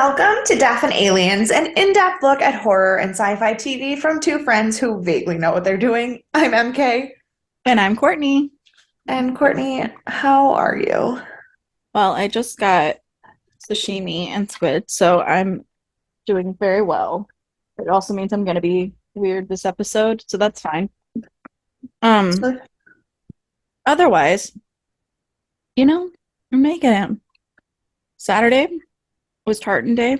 Welcome to Death and Aliens, an in-depth look at horror and sci-fi TV from two friends who vaguely know what they're doing. I'm MK. And I'm Courtney. And Courtney, how are you? Well, I just got sashimi and squid, so I'm doing very well. It also means I'm going to be weird this episode, so that's fine. Um, So- Otherwise, you know, I'm making it. Saturday was Tartan Day.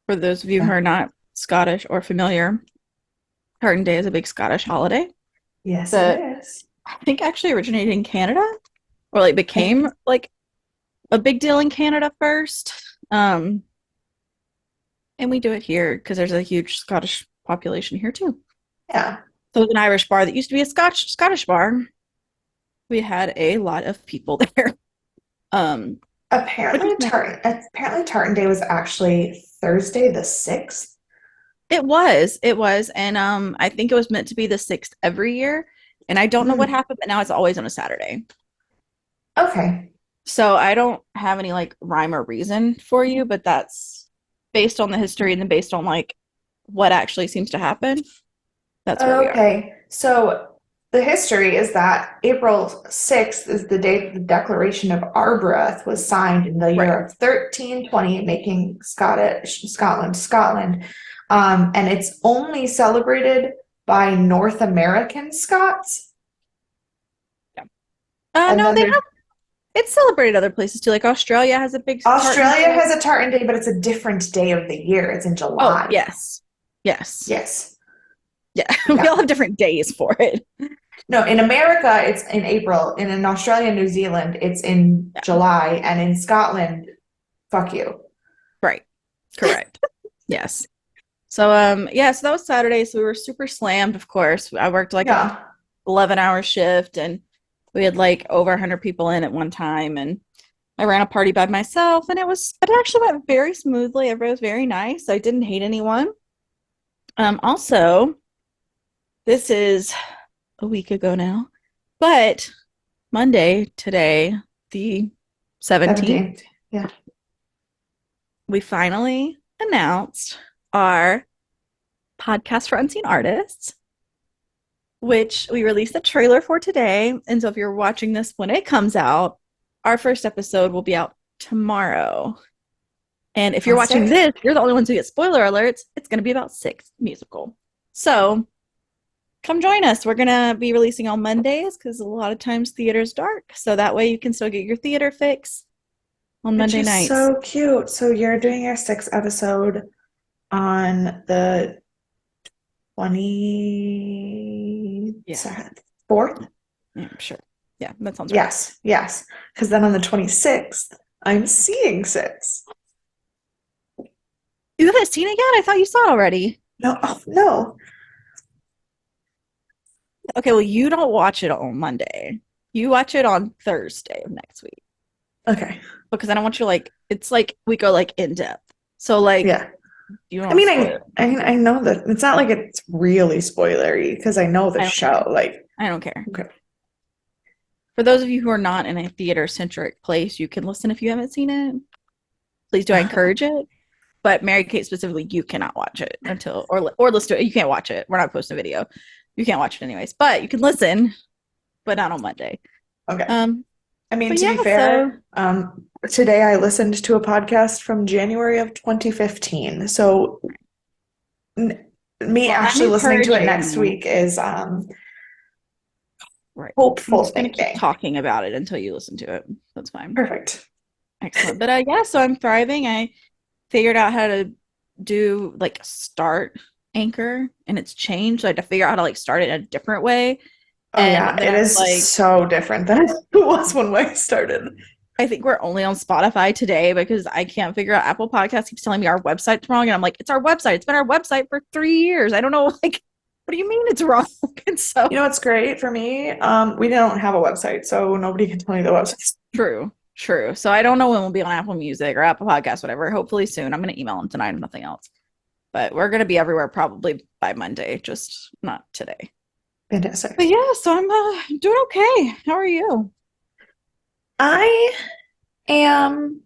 For those of you who Yeah. are not Scottish or familiar, Tartan Day is a big Scottish holiday Yes, it that is. I think actually originated in Canada or like I, became like a big deal in Canada first. And we do it here because there's a huge Scottish population here too. yeah. So it's an Irish bar that used to be a Scottish bar. We had a lot of people there. Which was Apparently, nice. Tartan Day was actually Thursday the 6th. It was, and I think it was meant to be the sixth every year. And I don't know what Hmm. happened, but now it's always on a Saturday. Okay. So I don't have any like rhyme or reason for you, but that's based on the history and then based on like what actually seems to happen. That's where we are. Okay. So the history is that April 6th is the date the Declaration of Arbroath was signed in the Right. year of 1320, making Scotland. And it's only celebrated by North American Scots. Yeah. And No, then they there's have it's celebrated other places too. Like Australia has a big tartan Australia day. has a Tartan Day, but it's a different day of the year. It's in Oh, July. yes. Yes. Yes. Yeah. We Yeah. all have different days for it. No, in America, it's in April. And in Australia and New Zealand, it's in Yeah. July. And in Scotland, fuck you. Right. Correct. Yes. So yeah, so that was Saturday. So we were super slammed, of course. I worked like a Yeah. 11-hour shift and we had like over 100 people in at one time and I ran a party by myself and it actually went very smoothly. Everybody was very nice. I didn't hate anyone. Also, this is a week ago now, but Monday, today, the 17th, 17th. Yeah. we finally announced our podcast for unseen artists, which we released the trailer for today. And so if you're watching this when it comes out, our first episode will be out tomorrow. And if you're watching Fantastic. this, you're the only ones who get spoiler alerts. It's going to be about Six musical. So come join us. We're going to be releasing on Mondays because a lot of times theater's dark. So that way you can still get your theater fix on Which Monday is nights. so cute. So you're doing your sixth episode on the Yeah, 24th? yeah, sure. Yeah, that sounds right. Yes, yes. Because then on the 26th, I'm seeing six. You haven't seen it yet? I thought you saw it already. No, oh, no. Okay, well, you don't watch it on Monday. You watch it on Thursday of next week Okay. because I don't want you like it's like we go like in depth. So like Yeah. you don't I want to mean, spoil it. I know that it's not like it's really spoilery because I know the I don't care. show. Like, I don't care. okay. For those of you who are not in a theater centric place, you can listen if you haven't seen it. Please do I encourage it. But Mary Kate specifically, you cannot watch it until or listen to it. You can't watch it. We're not posting a video. You can't watch it anyways. But you can listen, but not on Monday. Okay. Um, I mean, but to yeah, be so fair, today I listened to a podcast from January of 2015. So me well, I'm actually listening to it encouraging next you. week is Right. I'm hopeful just gonna keep thinking. talking about it until you listen to it. That's fine. Perfect. Excellent. But yeah, so I'm thriving. I figured out how to do like start Anchor and it's changed. So I had to figure out how to like start it in a different way. Oh And yeah, then it I was is like, so different than it was when we started. I think we're only on Spotify today because I can't figure out Apple Podcasts keeps telling me our website's wrong. And I'm like, it's our website. It's been our website for 3 years. I don't know, like, what do you mean it's wrong? And so You know what's great for me? We don't have a website, so nobody can tell me the website. true, true. So I don't know when we'll be on Apple Music or Apple Podcasts, whatever. Hopefully soon. I'm gonna email them tonight if nothing else. But we're gonna be everywhere probably by Monday, just not today. But Fantastic. yeah, so I'm doing okay. How are you? I am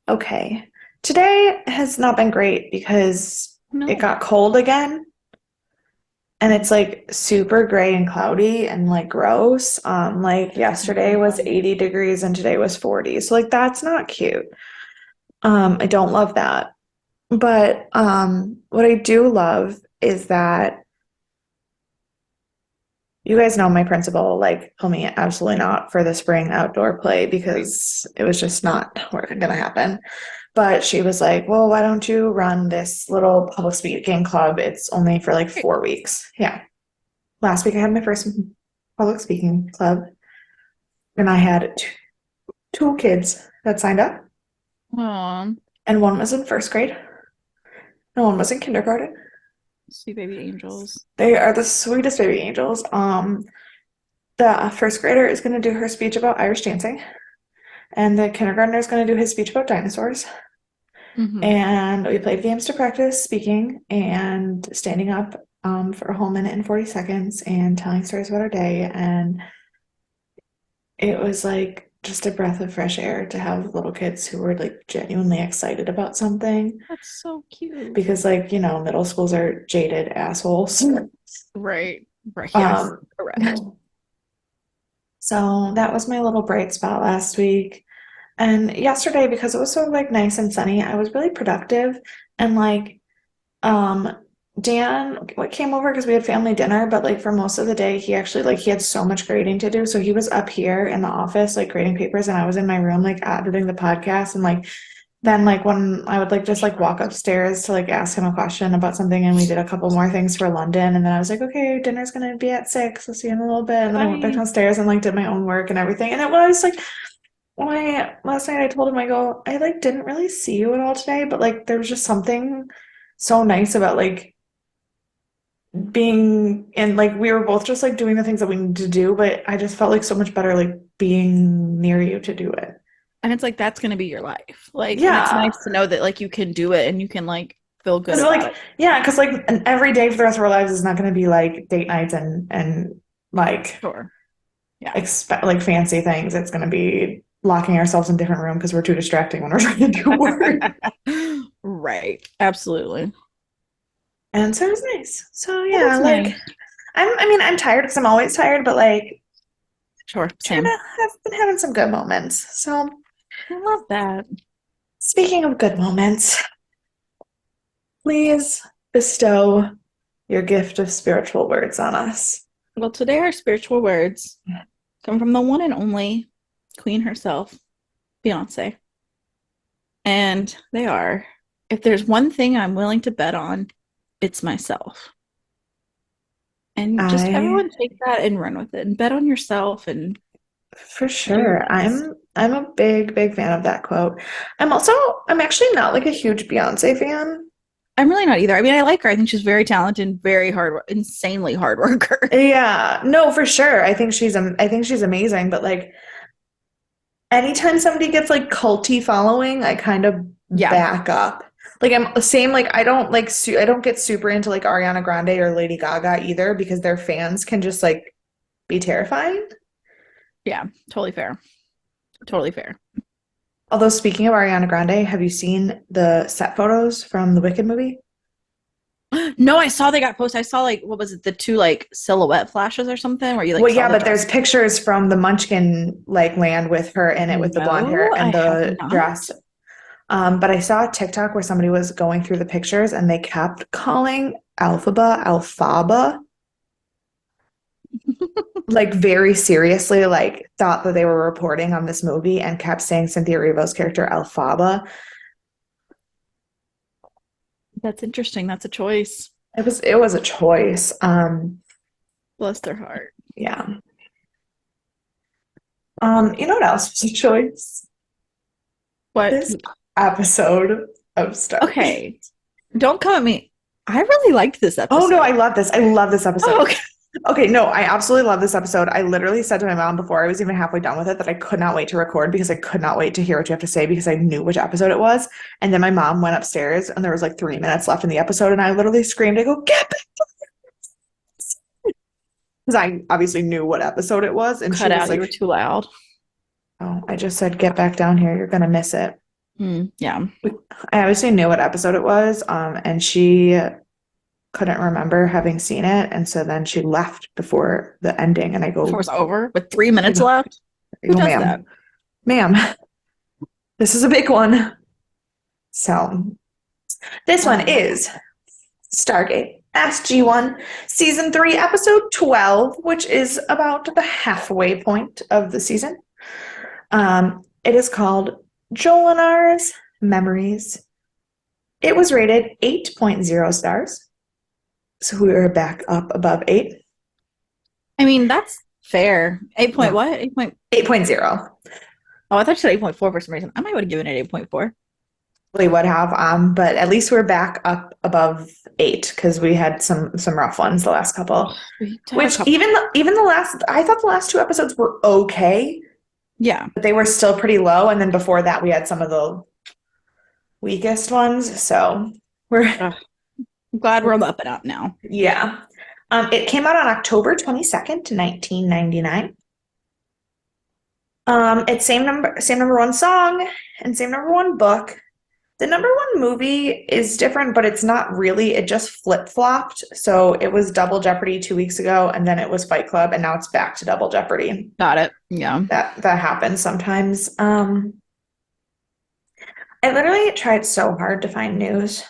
okay. Today has not been great because it No. got cold again and it's like super gray and cloudy and like gross. Like yesterday was 80 degrees and today was 40. So like that's not cute. I don't love that. But what I do love is that you guys know my principal like told me absolutely not for the spring outdoor play because it was just not gonna happen. But she was like, well, why don't you run this little public speaking club? It's only for like 4 weeks. Yeah. Last week I had my first public speaking club and I had two kids that signed up, Aw, and one was in first grade and one was in kindergarten. sweet baby angels. They are the sweetest baby angels. The first grader is going to do her speech about Irish dancing, and the kindergartner is going to do his speech about dinosaurs. Hmm. And we played games to practice speaking and standing up for a whole minute and 40 seconds and telling stories about our day. And it was like just a breath of fresh air to have little kids who were like genuinely excited about something That's so cute. because, like, middle schools are jaded assholes. Right. Right. Yes. Um, Correct. so that was my little bright spot last week. And yesterday, because it was so like nice and sunny, I was really productive. And like um Dan what came over because we had family dinner, but like for most of the day he actually like he had so much grading to do. So he was up here in the office like grading papers and I was in my room like editing the podcast and like then like when I would like just like walk upstairs to like ask him a question about something and we did a couple more things for London and then I was like, okay, dinner's gonna be at 6. I'll see you in a little bit. And then I went back Bye. downstairs and like did my own work and everything. And it was like when I last night I told him I go, I like didn't really see you at all today, but like there was just something so nice about like being and like we were both just like doing the things that we need to do, but I just felt like so much better like being near you to do it. And it's like that's gonna be your life. Like, and it's Yeah. nice to know that like you can do it and you can like feel good Because about like it. yeah, because like every day for the rest of our lives is not going to be like date nights and like Sure. Yeah. expect like fancy things. It's going to be locking ourselves in a different room because we're too distracting when we're trying to do work. Right. Absolutely. And so it was nice. So That yeah, is like nice. I'm tired because I'm always tired, but like Sure. trying to Same. have been having some good moments. So I love that. speaking of good moments, please bestow your gift of spiritual words on us. Well, today our spiritual words come from the one and only Queen herself, Beyonce. And they are, if there's one thing I'm willing to bet on, it's myself. And just I everyone take that and run with it and bet on yourself and For do your sure. best. I'm a big fan of that quote. I'm actually not like a huge Beyonce fan. I'm really not either. I mean, I like her. I think she's very talented, very hard, insanely hard worker. Yeah, no, for sure. I think she's amazing, but like anytime somebody gets like culty following, I kind of Yeah, back up. Like I'm same like I don't like I don't get super into like Ariana Grande or Lady Gaga either because their fans can just like be terrifying. yeah, totally fair. Totally fair. Although speaking of Ariana Grande, have you seen the set photos from the Wicked movie? No, I saw they got posted. I saw like what was it, the two like silhouette flashes or something where you like Well, saw yeah, the but dress. there's pictures from the Munchkin like land with her in it with the blonde No, hair I and have the not. dress. But I saw a TikTok where somebody was going through the pictures and they kept calling Alphaba, like very seriously, like thought that they were reporting on this movie and kept saying Cynthia Erivo's character Alphaba. That's interesting. That's a choice. It was a choice. Bless their heart. Yeah. You know what else was a choice? What? This episode of Stargate. Okay. Don't come at me. I really liked this Oh no, I episode. love this. I love this Oh, episode. okay. Okay, no, I absolutely love this episode. I literally said to my mom before I was even halfway done with it that I could not wait to record because I could not wait to hear what you have to say because I knew which episode it was. And then my mom went upstairs and there was like 3 minutes left in the episode and I literally screamed, I go, get back because I obviously knew what episode it was. And she Cut was out. You were like, too loud. oh, I just said, get back down here. You're gonna miss it. Yeah. I obviously knew what episode it was, and she couldn't remember having seen it, and so then she left before the ending, and Before it's over with 3 minutes I left. Who go, does that? ma'am, this is a big one. So this one Um, is Stargate SG-1 Season 3, Episode 12, which is about the halfway point of the season. It is called Jolinar's Memories. It was rated 8.0 stars. So we were back up above 8. I mean, that's fair. 8 point Yeah. what? 8 point. 8.0. Oh, I thought you said 8.4 for some reason. I might would have given it 8.4. We would have, but at least we're back up above 8 because we had some rough ones the last couple. We had a Which couple. even the last, I thought the last 2 episodes were okay, Yeah. but they were still pretty low. And then before that, we had some of the weakest ones. So we're Ugh. I'm glad we're on the up and up now. yeah. It came out on October 22nd, 1999. It's same number one song and same number one book. The number one movie is different, but it's not really. It just flip-flopped. So it was Double Jeopardy 2 weeks ago, and then it was Fight Club, and now it's back to Double Jeopardy. Got it. Yeah. That happens sometimes. I literally tried so hard to find news.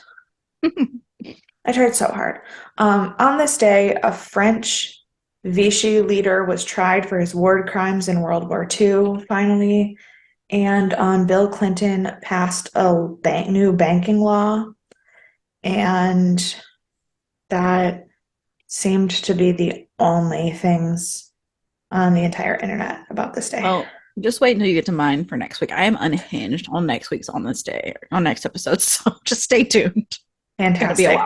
I tried so hard. On this day, a French Vichy leader was tried for his war crimes in World War II, finally. And Bill Clinton passed a new banking law, and that seemed to be the only things on the entire internet about this day. Well, just wait until you get to mine for next week. I am unhinged on next week's on this day, on next episode. So just stay tuned. Fantastic.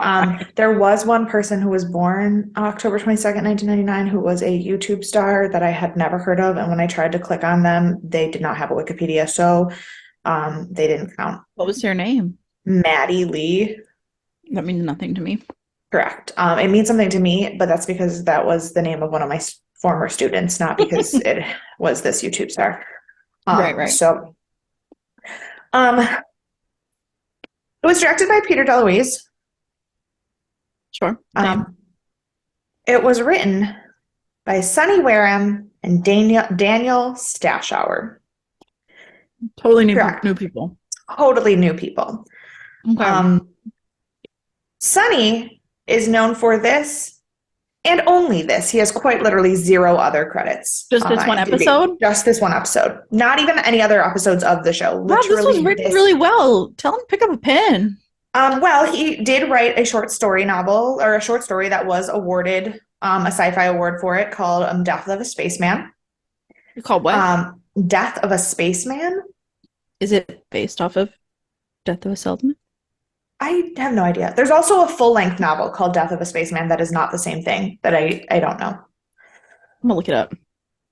There was one person who was born October 22nd, 1999, who was a YouTube star that I had never heard of. And when I tried to click on them, they did not have a Wikipedia. So they didn't count. What was your name? Maddie Lee. That means nothing to me. Correct. It means something to me, but that's because that was the name of one of my former students, not because it was this YouTube star. Right. So, it was directed by Peter DeLuise. Sure. It was written by Sonny Wareham and Daniel Stashower. Totally new people. Totally new people. Okay. Sonny is known for this and only this. He has quite literally 0 other credits. Just this one episode? Just this one episode. Not even any other episodes of the show. Wow, this was written really well. Tell him to pick up a pen. Well, he did write a short story novel, or a short story that was awarded a sci-fi award for it, called Death of a Spaceman. Called what? Death of a Spaceman. Is it based off of Death of a Salesman? I have no idea. There's also a full-length novel called Death of a Spaceman that is not the same thing, that I don't know. I'm gonna look it up.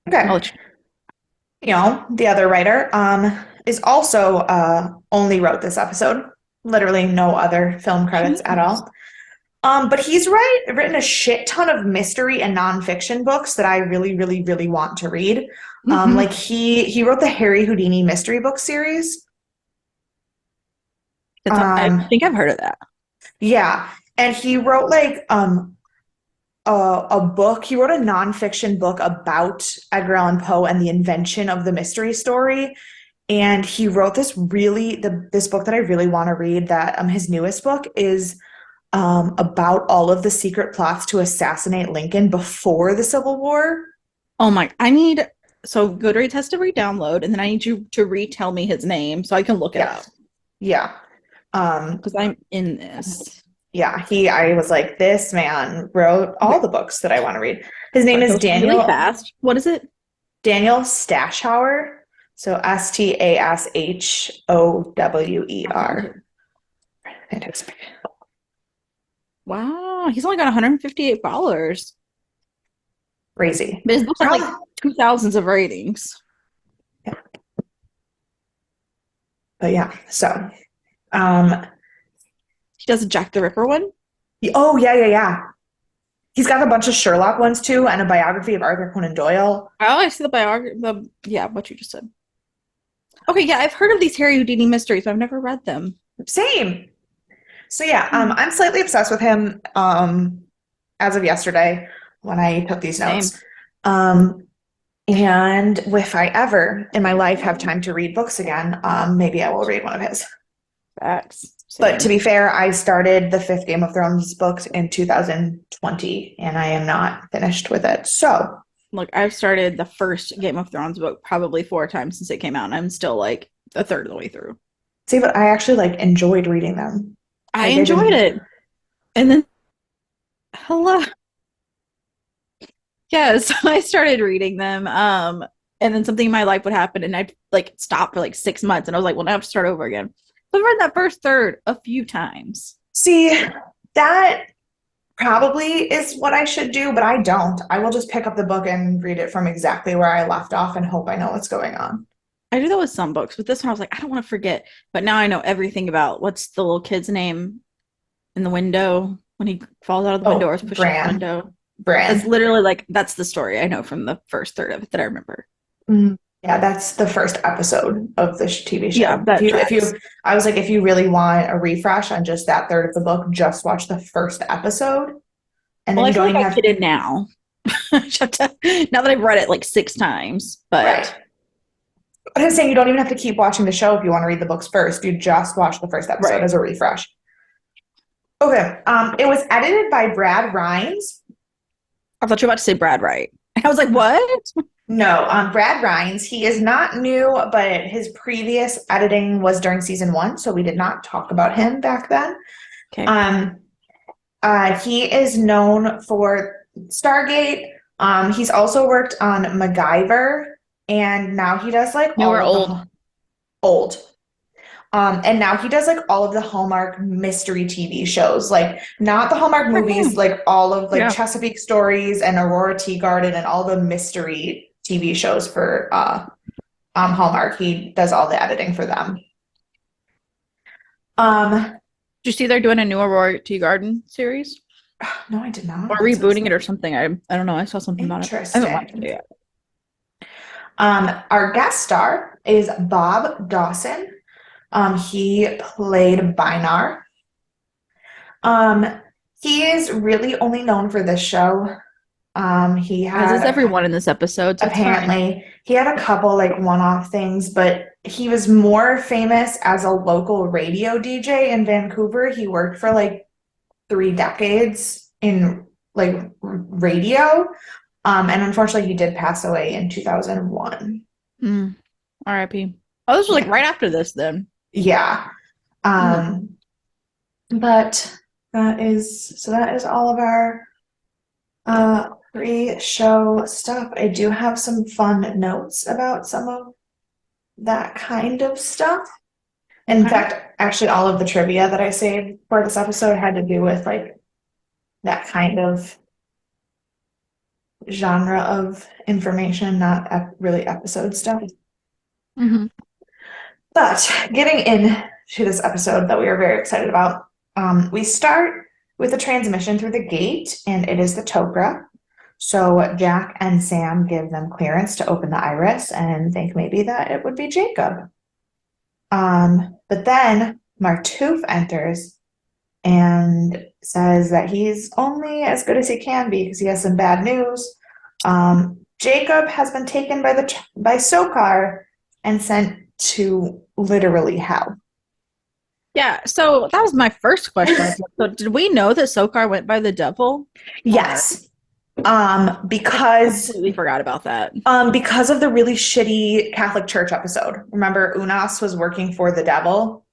Okay. The other writer is also only wrote this episode. Literally no other film credits at all. But he's written a shit ton of mystery and nonfiction books that I really, really, really want to read. Like he wrote the Harry Houdini mystery book series. I think I've heard of that. Yeah, and he wrote like a book. He wrote a nonfiction book about Edgar Allan Poe and the invention of the mystery story. And he wrote this book that I really want to read. That his newest book is about all of the secret plots to assassinate Lincoln before the Civil War. Oh my! So Goodreads has to re-download, and then I need you to retell me his name so I can look it up. Yeah. Because I'm in this. Yeah, I was like, this man wrote all the books that I want to read. His name is Daniel. Really fast. What is it? Daniel Stashower. So Stashower. Fantastic. Wow, he's only got $158. Crazy. But his books have like 2,000s of ratings. Yeah. But yeah, so he does a Jack the Ripper one. Oh yeah. He's got a bunch of Sherlock ones too, and a biography of Arthur Conan Doyle. Oh, I see the biography. Yeah, what you just said. Okay, yeah, I've heard of these Harry Houdini mysteries, but I've never read them. Same. So yeah, Hmm. I'm slightly obsessed with him as of yesterday when I took these Same. notes. Um, and if I ever in my life have time to read books again, maybe I will read one of his. Facts. But to Same. be fair, I started the fifth Game of Thrones books in 2020, and I am not finished with it. So, Look, I've started the first Game of Thrones book probably 4 times since it came out, and I'm still like a third of the way through. see, but I actually like enjoyed reading them. I Like I enjoyed didn't. it. And then, hello. Yeah, so I started reading them. And then something in my life would happen, and I'd like stop for like 6 months, and I was like, well, now I have to start over again. So I've read that first third a few times. See, that probably is what I should do, but I don't. I will just pick up the book and read it from exactly where I left off and hope I know what's going on. I do that with some books, but this one I was like, I don't want to forget. But now I know everything about what's the little kid's name in the window when he falls out of the window or Oh, is pushed out the Bran. window. That's Bran. literally like that's the story I know from the first third of it that I remember. Mm. Yeah, that's the first episode of the TV Yeah, show. that tracks. I was like, if you really want a refresh on just that third of the book, just watch the first episode, and Well, then I you feel don't like even I have, get it now. Now that I've read it like 6 times, but right. But I'm saying you don't even have to keep watching the show if you want to read the books first. You just watch the first episode right. as a refresh. Okay. It was edited by Brad Rines. I thought you were about to say Brad Wright. I was like, what? No, Brad Rines. He is not new, but his previous editing was during season 1, so we did not talk about him back then. Okay. Um, he is known for Stargate. He's also worked on MacGyver, and now he does like New all or of old? the old. And now he does like all of the Hallmark mystery TV shows, like not the Hallmark For movies, him. like all of like Yeah. Chesapeake Stories and Aurora Tea Garden and all the mystery TV shows for Hallmark. He does all the editing for them. Um, Did you see they're doing a new Aurora Tea Garden series? no, I did Or not. That sounds rebooting it or something. I don't know. I saw something about it. I haven't watched it interesting. yet. Our guest star is Bob Dawson. He played Binar. Um, he is really only known for this show. He As is had everyone in this episode, so it's fine. apparently he had a couple like one-off things, but he was more famous as a local radio DJ in Vancouver. He worked for like 3 decades in like radio. And unfortunately he did pass away in 2001. Mm. R.I.P. Oh, this was like Yeah. right after this then. Yeah. Mm. Um, but that is all of our pre-show stuff. I do have some fun notes about some of that kind of stuff. In Okay. fact, actually, all of the trivia that I saved for this episode had to do with like that kind of genre of information, not really episode stuff. Hmm. But getting into this episode that we are very excited about, we start with a transmission through the gate, and it is the Tok'ra. So Jack and Sam give them clearance to open the iris and think maybe that it would be Jacob. But then Martouf enters and says that he's only as good as he can be because he has some bad news. Jacob has been taken by Sokar and sent to literally hell. Yeah, so that was my first question. So did we know that Sokar went by the devil? Yes. I Because completely forgot about that. because of the really shitty Catholic Church episode. Remember, Unas was working for the devil.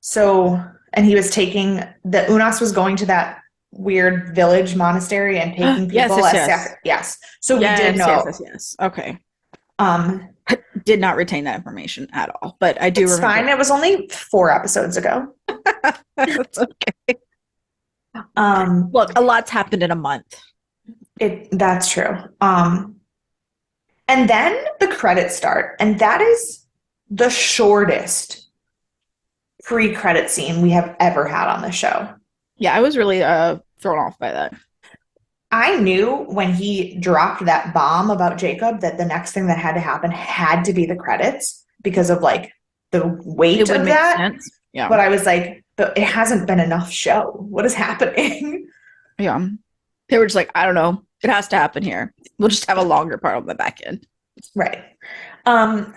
So, and he was Unas was going to that weird village monastery and taking Yes, people yes, as yes. yes. So we did Yes, yes, know. yes, yes. Okay. Um, Did not retain that information at all, but I do it's remember. fine. It was only 4 episodes ago. That's okay. Um, Look, a lot's happened in a month. that's true. And then the credits start, and that is the shortest pre-credit scene we have ever had on the show. Yeah, I was really thrown off by that. I knew when he dropped that bomb about Jacob that the next thing that had to happen had to be the credits because of like the It weight would of make that. sense. Yeah. But I was like, but it hasn't been enough show. What is happening? Yeah. They were just like, I don't know. It has to happen here. We'll just have a longer part on the back end. Right. Um,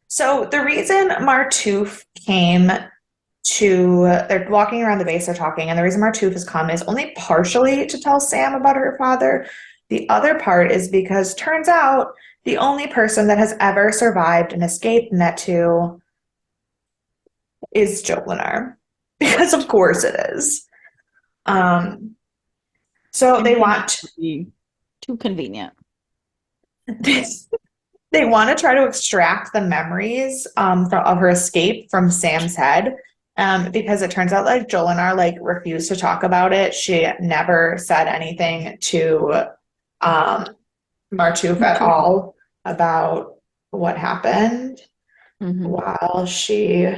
so the reason Martouf came to, they're walking around the base, they're talking, and the reason Martouf has come is only partially to tell Sam about her father. The other part is because turns out the only person that has ever survived an escape Netu is Jolinar. Because of course it is. So they Anything else want would be too convenient. they want to try to extract the memories of her escape from Sam's head. Because it turns out like Jolinar like refused to talk about it. She never said anything to um, Martouf at all about what happened Mm-hmm. while she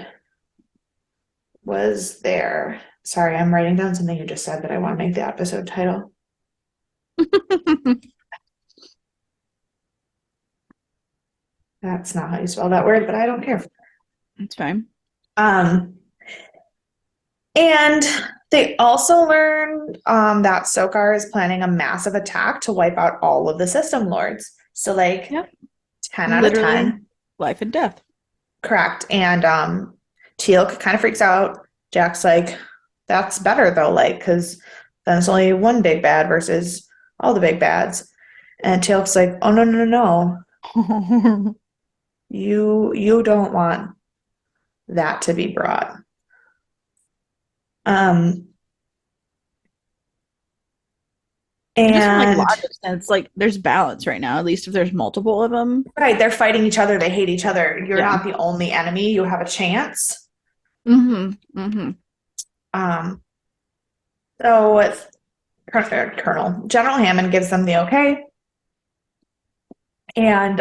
was there. Sorry, I'm writing down something you just said that I want to make the episode title. That's not how you spell that word, but I don't care. That's fine. Um, and they also learned that Sokar is planning a massive attack to wipe out all of the system lords. So like Yep. 10 out of Literally 10. life and death. Correct. And Teal'c kind of freaks out. Jack's like, that's better though, like, because then it's only one big bad versus all the big bads. And Teal'c's like, oh no, no, no, no. You don't want that to be brought. Um Just from like and logic sense, like there's balance right now. At least if there's multiple of them. right, they're fighting each other, they hate each other. You're Yeah. not the only enemy, you have a chance. Mm-hmm. Mm-hmm. Um so it's Colonel General Hammond gives them the okay. And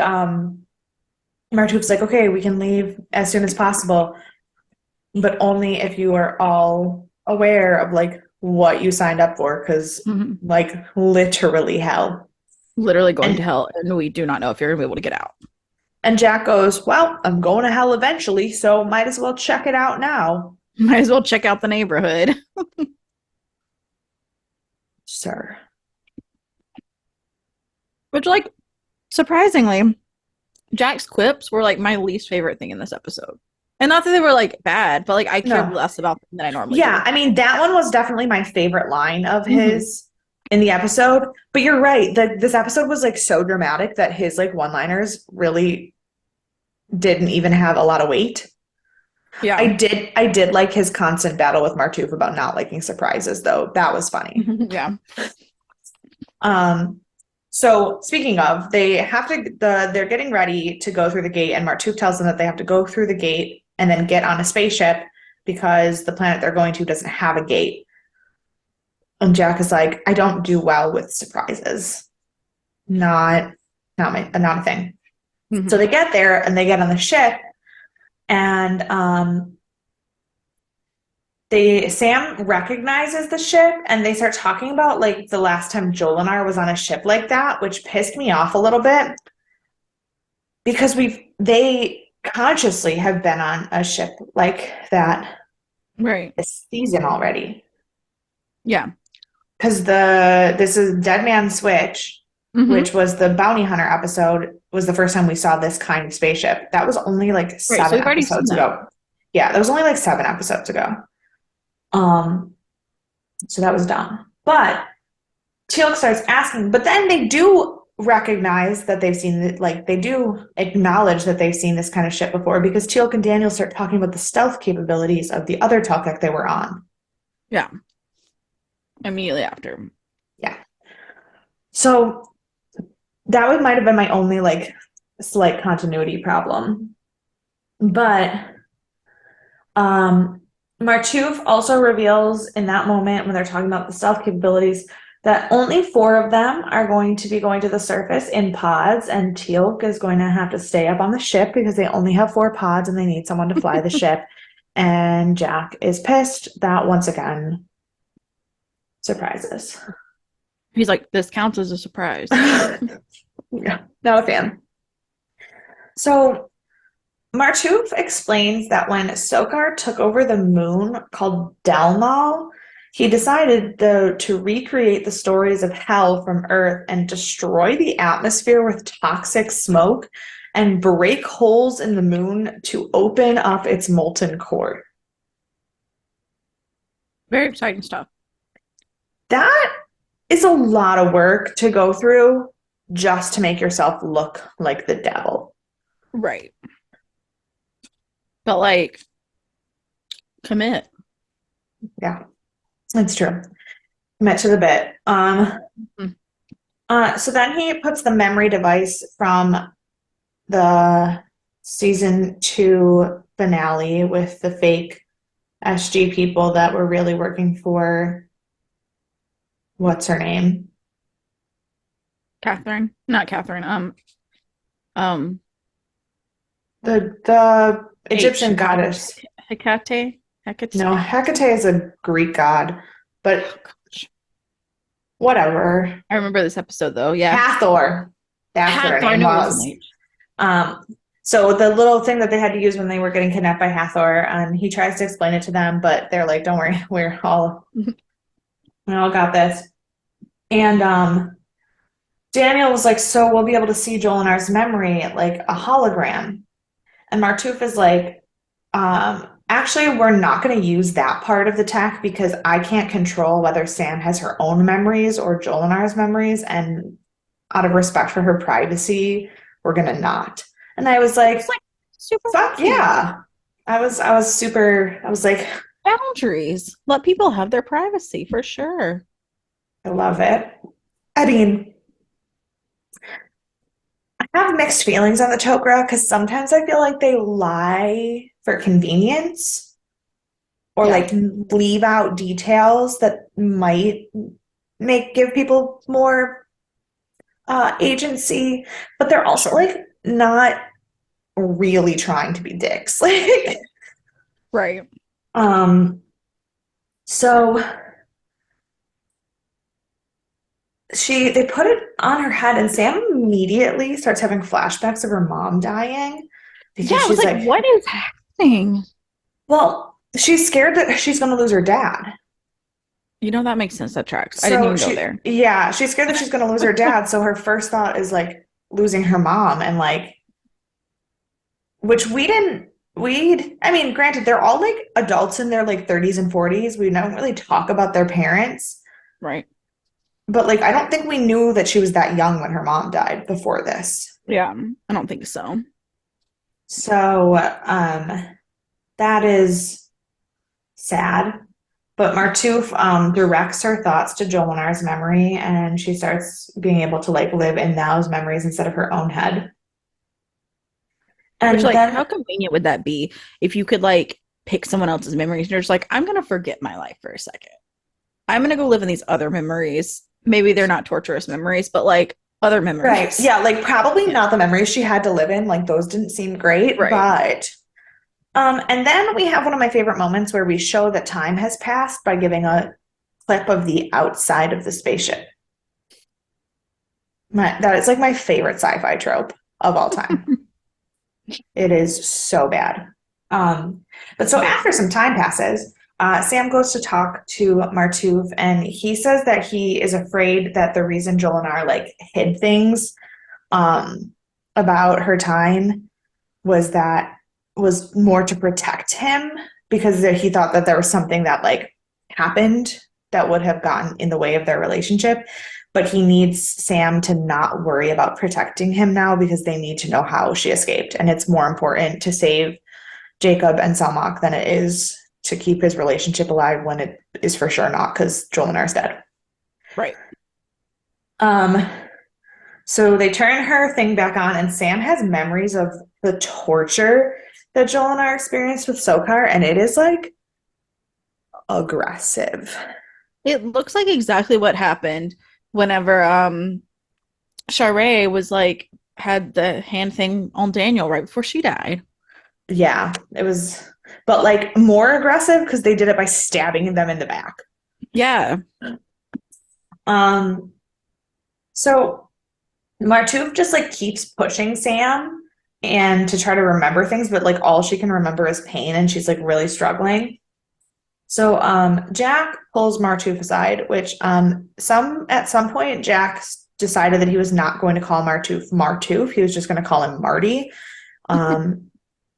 Martouf's like, okay, we can leave as soon as possible, but only if you are all aware of like what you signed up for, because Mm-hmm. like literally hell. Literally going to And hell, and we do not know if you're gonna be able to get out. and Jack goes, well, I'm going to hell eventually, so might as well check it out now, Might as well check out the neighborhood. sir. Which, like, surprisingly, Jack's quips were like my least favorite thing in this episode. And not that they were like bad, but like I cared No. less about them than I normally Yeah, do. I mean that one was definitely my favorite line of Mm-hmm. his in the episode. But you're right, that this episode was like so dramatic that his like one-liners really didn't even have a lot of weight. Yeah. I did like his constant battle with Martouf about not liking surprises though. That was funny. Yeah. Um so speaking of, they have to they're getting ready to go through the gate and Martouf tells them that they have to go through the gate and then get on a spaceship because the planet they're going to doesn't have a gate. And Jack is like, I don't do well with surprises. Not not a thing. So Mm-hmm. they get there and they get on the ship and they Sam recognizes the ship and they start talking about like the last time Jolinar was on a ship like that, which pissed me off a little bit because they consciously have been on a ship like that Right. this season already. Yeah. Because this is Dead Man Switch, Mm-hmm. which was the bounty hunter episode, was the first time we saw this kind of spaceship. That was only like Right. So seven we've already seen episodes that. ago. Yeah, that was only like 7 episodes ago. So that was dumb. But Teal'c starts asking, but then they do recognize that they've seen it, like they do acknowledge that they've seen this kind of ship before because Teal'c and Daniel start talking about the stealth capabilities of the other Telkek they were on. Yeah. Immediately after. Yeah. So that might have been my only like slight continuity problem. But Martouf also reveals in that moment when they're talking about the stealth capabilities that only 4 of them are going to be going to the surface in pods, and Teal'c is going to have to stay up on the ship because they only have 4 pods and they need someone to fly the ship. And Jack is pissed that once again, surprises. He's like, this counts as a surprise. Yeah, not a fan. So Martouf explains that when Sokar took over the moon called Delmal, he decided though to recreate the stories of hell from Earth and destroy the atmosphere with toxic smoke and break holes in the moon to open up its molten core. Very exciting stuff. That is a lot of work to go through just to make yourself look like the devil. Right. But like, commit. Yeah, it's true. Commit to the bit. Mhm. So then he puts the memory device from the season 2 finale with the fake SG people that were really working for what's her name? Catherine, not Catherine. Um, The H. Egyptian goddess. Hecate. Hecate. No, Hecate is a Greek god, but Oh, gosh. whatever. I remember this episode though. Yeah. Hathor. That's what her Hathor. I name knew it was an was. H. Um, so the little thing that they had to use when they were getting kidnapped by Hathor, he tries to explain it to them, but they're like, "Don't worry, we all got this." And Daniel was like, "So we'll be able to see Jolinar's memory like a hologram." And Martouf is like, "Actually, we're not going to use that part of the tech because I can't control whether Sam has her own memories or Jolinar's memories, and out of respect for her privacy, we're going to not." And I was It's like, like super fuck healthy. yeah. I was like, Boundaries. Let people have their privacy for sure. I love it. I mean, I have mixed feelings on the Tok'ra because sometimes I feel like they lie for convenience or Yeah, like leave out details that might give people more agency, but they're also sure. like not really trying to be dicks. Like, Right. um, so they put it on her head, and Sam immediately starts having flashbacks of her mom dying Yeah, because I was she's like, like, what is happening? well, she's scared that she's going to lose her dad. You know, that makes sense. That tracks. I didn't So even go there. yeah, she's scared that she's going to lose her dad. So her first thought is like losing her mom, and like, which we didn't, I mean, granted, they're all like adults in their like 30s and 40s. We don't really talk about their parents, Right. but like, I don't think we knew that she was that young when her mom died before this. Yeah, I don't think so. So, that is sad. But Martouf directs her thoughts to Jolinar's memory, and she starts being able to like live in those memories instead of her own head. Which, And like, how then, convenient would that be if you could like pick someone else's memories and you're just like, I'm gonna forget my life for a second. I'm gonna go live in these other memories. Maybe they're not torturous memories, but like other right, memories. yeah, like probably Yeah. not the memories she had to live in, like those didn't seem great, Right. but and then we have one of my favorite moments where we show that time has passed by giving a clip of the outside of the spaceship. That is like my favorite sci-fi trope of all time. It is so bad. Um, but so Very after good. some time passes, Sam goes to talk to Martouf, and he says that he is afraid that the reason Jolinar like hid things um, about her time was more to protect him because he thought that there was something that like happened that would have gotten in the way of their relationship. But he needs Sam to not worry about protecting him now because they need to know how she escaped. And it's more important to save Jacob and Selmak than it is to keep his relationship alive when it is for sure not because Jolinar's dead. Right. Um, so they turn her thing back on, and Sam has memories of the torture that Jolinar experienced with Sokar, and it is like aggressive. It looks like exactly what happened whenever Sharae was like had the hand thing on Daniel right before she died. Yeah, it was, but like more aggressive because they did it by stabbing them in the back. Yeah. Um, so Martouf just like keeps pushing Sam and to try to remember things, but like all she can remember is pain and she's like really struggling. So Jack pulls Martoof aside, which some at some point Jack decided that he was not going to call Martoof Martoof. He was just going to call him Marty, um,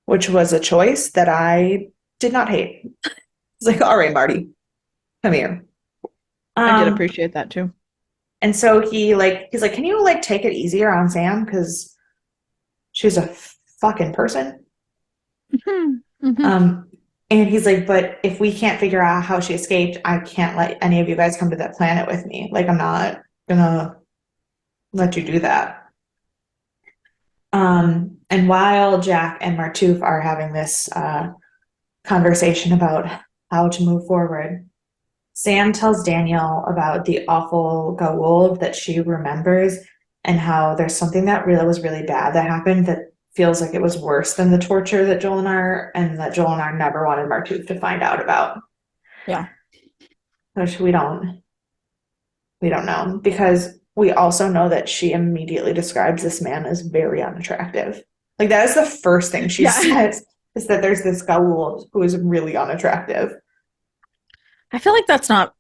which was a choice that I did not hate. It's like, all right, Marty, come here. I did Um, appreciate that too. and so he's like, can you like take it easier on Sam because she's a fucking person. Mhm. Mhm. Um, and he's like, but if we can't figure out how she escaped, I can't let any of you guys come to that planet with me. Like, I'm not gonna let you do that. And while Jack and Martoof are having this conversation about how to move forward, Sam tells Daniel about the awful Goa'uld that she remembers and how there's something that really was really bad that happened that feels like it was worse than the torture that Jolinar and that Jolinar never wanted Martooth to find out about. Yeah. Which we don't know because we also know that she immediately describes this man as very unattractive. Like that is the first thing she Yeah. says is that there's this Goa'uld who is really unattractive. I feel like that's not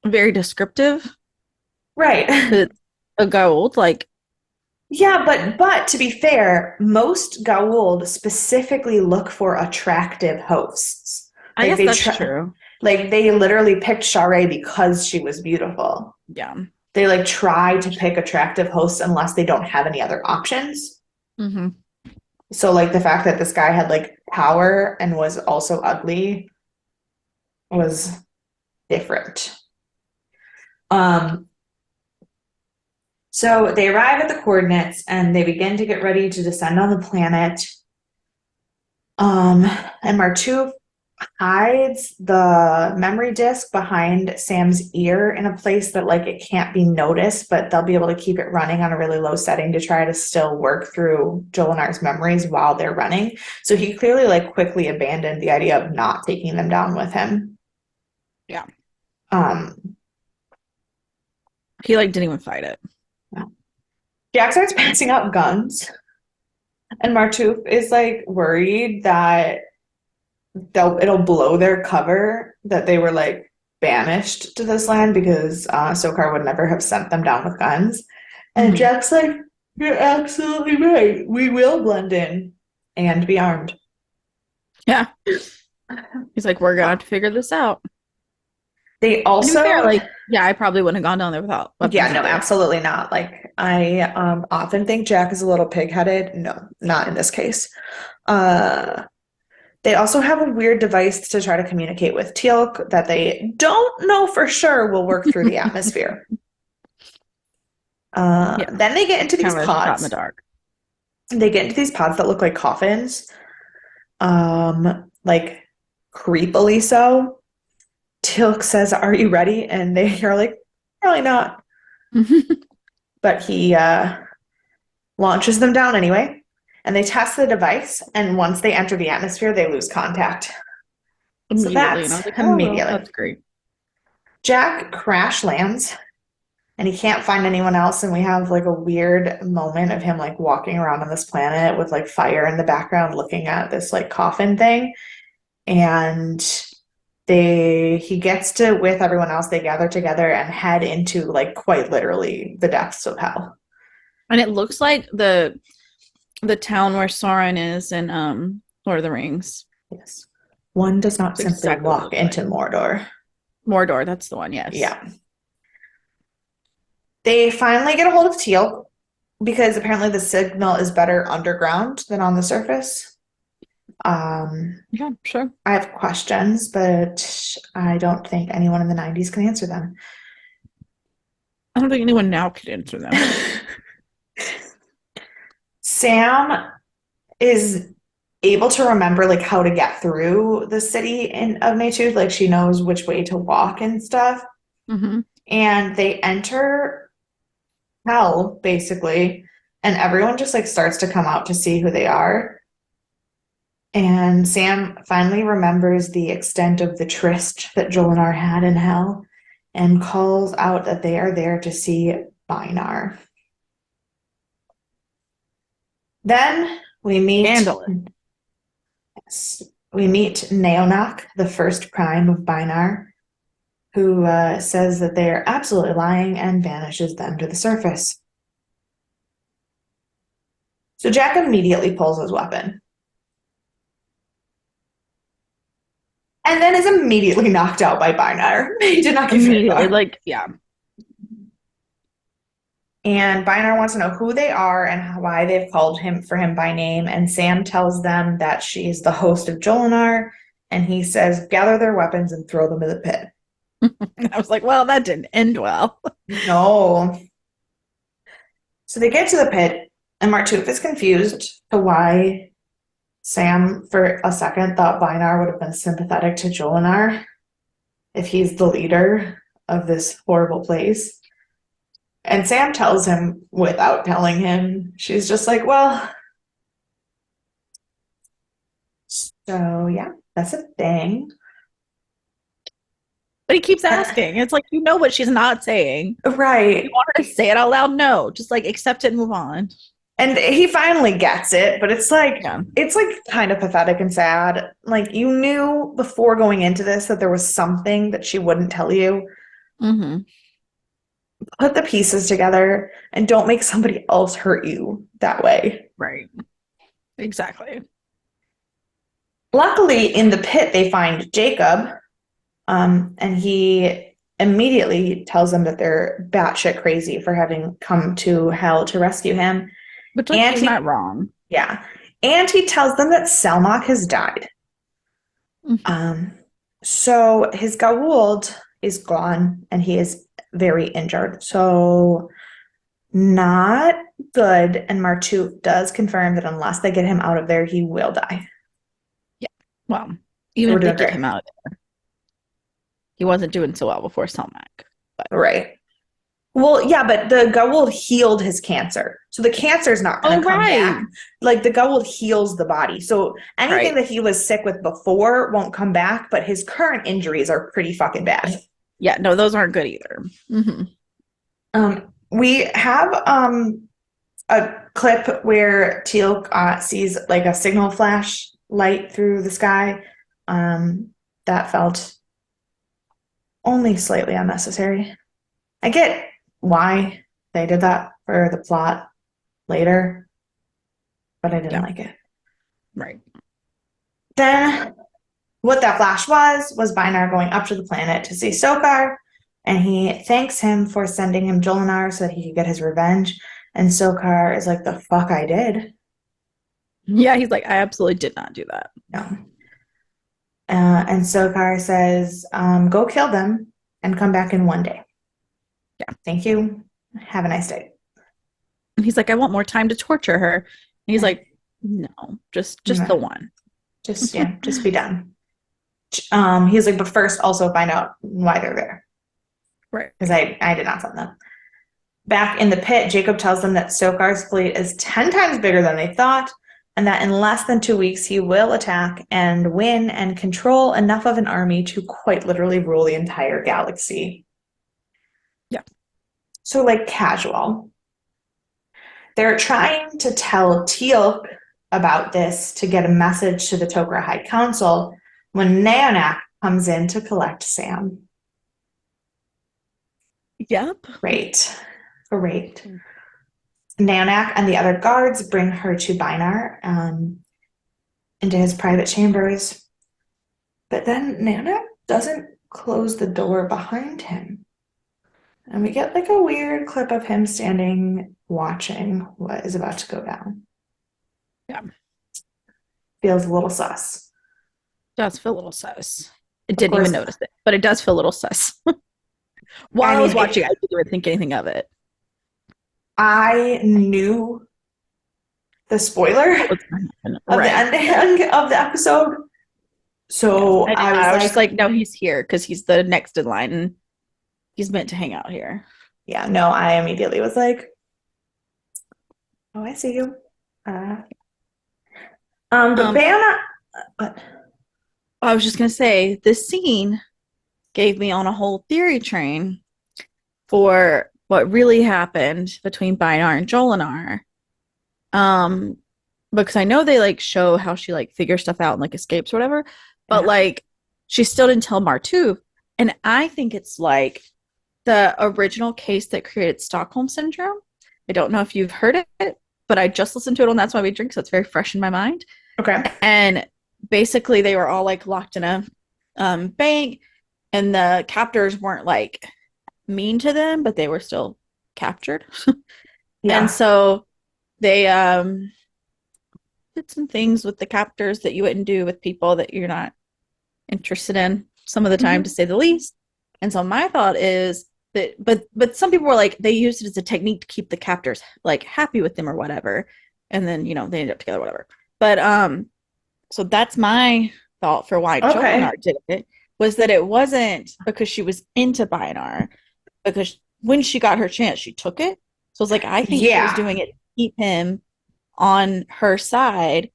very descriptive. Right. It's a gold. Like, Yeah, but to be fair, most Goa'uld specifically look for attractive hosts. I Like guess they that's try, true. like they literally picked Sharae because she was beautiful. Yeah. They like try to pick attractive hosts unless they don't have any other options. Hmm. So like the fact that this guy had like power and was also ugly was different. Um, so they arrive at the coordinates and they begin to get ready to descend on the planet. Um, and Martu hides the memory disk behind Sam's ear in a place that like it can't be noticed, but they'll be able to keep it running on a really low setting to try to still work through Jolinar's memories while they're running. So he clearly like quickly abandoned the idea of not taking them down with him. Yeah. Um, He like didn't even fight it. Jack starts passing out guns, and Martouf is like worried that it'll blow their cover that they were like banished to this land because Sokar would never have sent them down with guns. And Hmm. Jack's like, you're absolutely right. We will blend in and be armed. Yeah. He's like, we're gonna have to figure this out. They And to be fair, also, like, yeah, I probably wouldn't have gone down there without yeah, weapons no, either. absolutely not. Like, I often think Jack is a little pig-headed. No, not in this case. Uh, they also have a weird device to try to communicate with Teal'c that they don't know for sure will work through the atmosphere. Yeah. Then they get into these Kind of a shot in the pods. dark. They get into these pods that look like coffins, like creepily so. Tilk says, "Are you ready?" And they are like, "Probably not." But he launches them down anyway, and they test the device. And once they enter the atmosphere, they lose contact. So Immediately. And I that's was like, oh, well, immediately. that's great. Jack crash lands and he can't find anyone else. And we have like a weird moment of him like walking around on this planet with like fire in the background, looking at this like coffin thing. And he gets to, with everyone else, they gather together and head into like quite literally the depths of hell. And it looks like the town where Sauron is in Lord of the Rings. Yes. One does not It's simply exactly what it walk looks like. into Mordor. Mordor, that's the one, yes. Yeah. They finally get a hold of Teal because apparently the signal is better underground than on the surface. Yeah, sure. I have questions, but I don't think anyone in the 90s can answer them. I don't think anyone now could answer them. Sam is able to remember like how to get through the city of Maytooth. Like she knows which way to walk and stuff. Hmm. And they enter hell basically, and everyone just like starts to come out to see who they are. And Sam finally remembers the extent of the tryst that Jolinar had in hell and calls out that they are there to see Bainar. Then we meet Scandalous. we meet Neonak, the first prime of Binar, who says that they are absolutely lying and banishes them to the surface. So Jack immediately pulls his weapon and then is immediately knocked out by Binar. He did not get very Immediately, far. like, yeah. And Binar wants to know who they are and why they've called him for him by name. And Sam tells them that she's the host of Jolinar, and he says, gather their weapons and throw them in the pit. I was like, well, that didn't end well. No. So they get to the pit, and Martouf is confused to why Sam, for a second, thought Binar would have been sympathetic to Jolinar if he's the leader of this horrible place. And Sam tells him without telling him. She's just like, well, so yeah, that's a thing. But he keeps asking. It's like, you know what she's not saying. You Right. want her to say it out loud? No. Just like accept it and move on. And he finally gets it, but Yeah. it's like kind of pathetic and sad. Like you knew before going into this that there was something that she wouldn't tell you. Mm-hmm. Put the pieces together and don't make somebody else hurt you that way. Right. Exactly. Luckily, in the pit, they find Jacob, and he immediately tells them that they're batshit crazy for having come to hell to rescue him. But like, And he's not wrong. yeah, and he tells them that Selmak has died. Mm-hmm. So his Goa'uld is gone, and he is very injured. So not good. And Martouf does confirm that unless they get him out of there, he will die. Yeah. Well, So even we're if they doing get great. him out of there, he wasn't doing so well before Selmac. But Right. Well, yeah, but the Goa'uld healed his cancer. So the cancer's not going to come back. Like the Goa'uld heals the body. So anything Right. that he was sick with before won't come back, but his current injuries are pretty fucking bad. Yeah, no, those aren't good either. Mm-hmm. We have a clip where Teal'c sees like a signal flash light through the sky. That felt only slightly unnecessary. I get why they did that for the plot later, but I didn't Yeah. like it. Right. Then what that flash was Binar going up to the planet to see Sokar, and he thanks him for sending him Jolinar so that he could get his revenge. And Sokar is like, the fuck I did. Yeah, he's like, I absolutely did not do that. No. And Sokar says, go kill them and come back in one day. Yeah. Thank you. Have a nice day. And he's like, I want more time to torture her. And he's like, no, just No. the one. Just be done. He's like, but first also find out why they're there. Right. Because I did not send them. Back in the pit, Jacob tells them that Sokar's fleet is 10 times bigger than they thought, and that in less than 2 weeks he will attack and win and control enough of an army to quite literally rule the entire galaxy. Yeah. So like casual. They're trying to tell Teal'c about this to get a message to the Tok'ra High Council when Naonak comes in to collect Sam. Yep. Great. Naonak and the other guards bring her to Binar into his private chambers. But then Naonak doesn't close the door behind him. And we get like a weird clip of him standing watching what is about to go down. Yeah. Feels a little sus. Does feel a little sus. I didn't course. even notice it, but it does feel a little sus. While I was watching, I didn't even think anything of it. I knew the spoiler of the ending of the episode. So Yeah, I was just like, no, he's here because he's the next in line and he's meant to hang out here. Yeah, no, I immediately was like, oh, I see you. But what? I was just gonna say this scene gave me on a whole theory train for what really happened between Bainar and Jolinar. because I know they like show how she like figures stuff out and like escapes or whatever, but Yeah. like she still didn't tell Martu. And I think it's like the original case that created Stockholm syndrome. I don't know if you've heard it, but I just listened to it on That's Why We Drink, so it's very fresh in my mind. Okay. And basically, they were all like locked in a bank, and the captors weren't like mean to them, but they were still captured. And Yeah. so they did some things with the captors that you wouldn't do with people that you're not interested in some of the time, to Mhm. say the least. And so my thought is that, but some people were like, they used it as a technique to keep the captors like happy with them or whatever, and then they ended up together, whatever. But so that's my thought for why Okay. Jolinar did it, was that it wasn't because she was into Bionar, because when she got her chance, she took it. So it's like, I think she was Yeah. doing it to keep him on her side,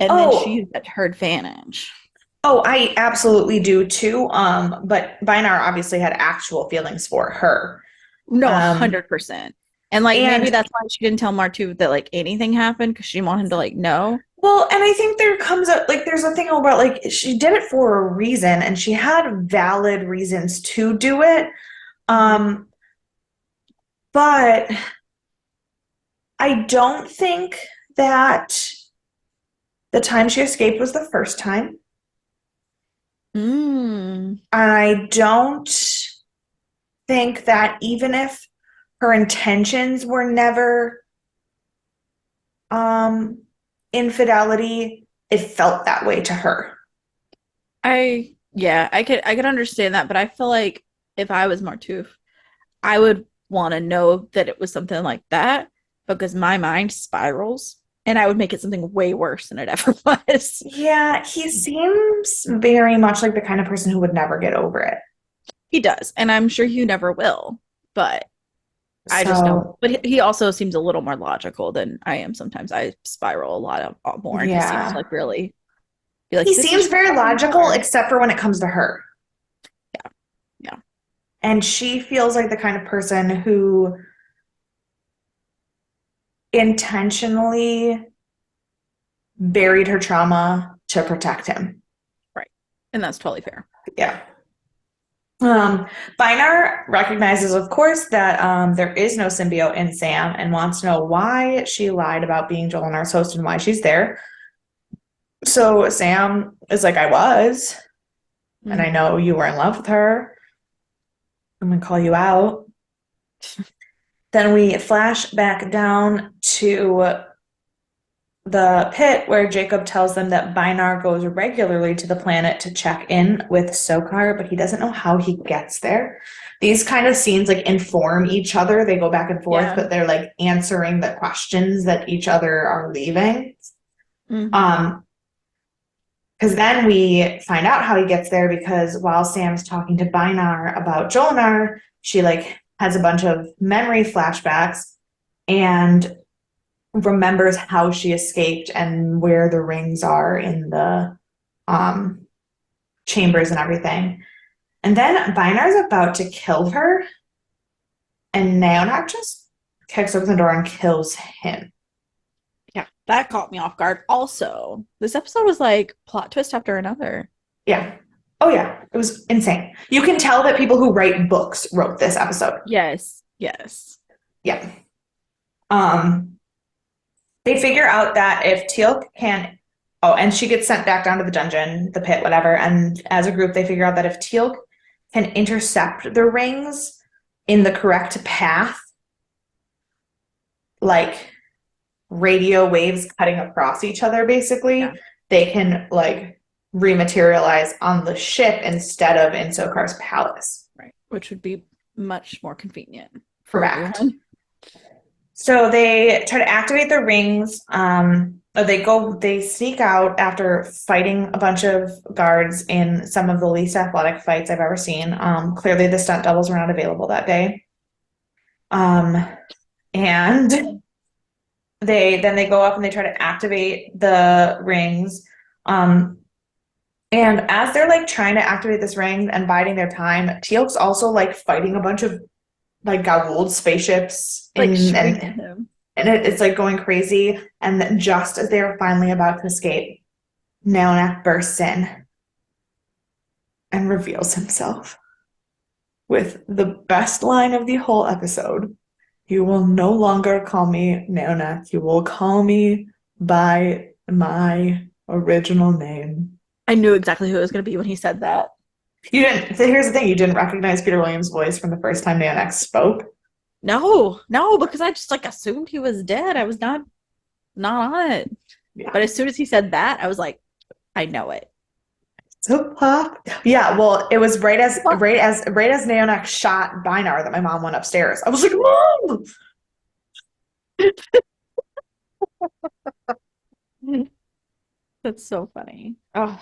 and then she Oh, used that to her advantage. oh, I absolutely do too. But Beinar obviously had actual feelings for her. No, Um, 100%. And like maybe and that's why she didn't tell Martu that like anything happened, because she didn't want him to like know. well, and I think there comes a like there's a thing about like she did it for a reason and she had valid reasons to do it. Mm-hmm. Um, but I don't think that the time she escaped was the first time. Mm. I don't think that even if her intentions were never um infidelity, it felt that way to her. I could understand that, but I feel like if I was Martuf, I would want to know that it was something like that, because my mind spirals and I would make it something way worse than it ever was. Yeah, he seems very much like the kind of person who would never get over it. He does, and I'm sure you never will, but I just know. So, But he also seems a little more logical than I am sometimes. I spiral a lot more, and he seems yeah. like really be like, He this is seems just very how things logical, are. except for when it comes to her. Yeah, yeah, And she feels like the kind of person who intentionally buried her trauma to protect him. right. And that's totally fair. Yeah. Um, Beinar recognizes, of course, that there is no symbiote in Sam and wants to know why she lied about being Joel and host and why she's there. So Sam is like, I was, and I Mm. know you were in love with her. I'm gonna call you out. Then we flash back down to the pit where Jacob tells them that Beinar goes regularly to the planet to check in with Sokar, but he doesn't know how he gets there. These kind of scenes like inform each other. They go back and forth, Yeah. but they're like answering the questions that each other are leaving. Mm-hmm. Um, because then we find out how he gets there because while Sam's talking to Beinar about Jolinar, she like has a bunch of memory flashbacks and remembers how she escaped and where the rings are in the um, chambers and everything. And then Beinar's about to kill her, and Neonak just kicks open the door and kills him. Yeah, that caught me off guard. Also, this episode was like plot twist after another. Yeah. Oh, yeah. It was insane. You can tell that people who write books wrote this episode. Yes, yes. Yeah. Um, they figure out that if Teal'c can, oh, and she gets sent back down to the dungeon, the pit, whatever. And as a group, they figure out that if Teal'c can intercept the rings in the correct path, like radio waves cutting across each other, Yeah, basically, they can like rematerialize on the ship instead of in Sokar's palace. right. Which would be much more convenient for Correct. everyone. So they try to activate the rings. They sneak out after fighting a bunch of guards in some of the least athletic fights I've ever seen. Clearly, the stunt doubles were not available that day. Um, and they go up and they try to activate the rings. Um, and as they're like trying to activate this ring and biding their time, Teal'c's also like fighting a bunch of like Goa'uld spaceships Like in shooting at and him. and it's like going crazy. And then just as they were finally about to escape, Naonak bursts in and reveals himself with the best line of the whole episode. You will no longer call me Naonak. You will call me by my original name. I knew exactly who it was going to be when he said that. You didn't. So here's the thing: you didn't recognize Peter Williams' voice from the first time Naonak spoke. No, no, because I just like assumed he was dead. I was not on it. Yeah. But as soon as he said that, I was like, I know it. So pop. Yeah, well, it was right as Naonak shot Binar that my mom went upstairs. I was like, Mom! That's so funny. Oh,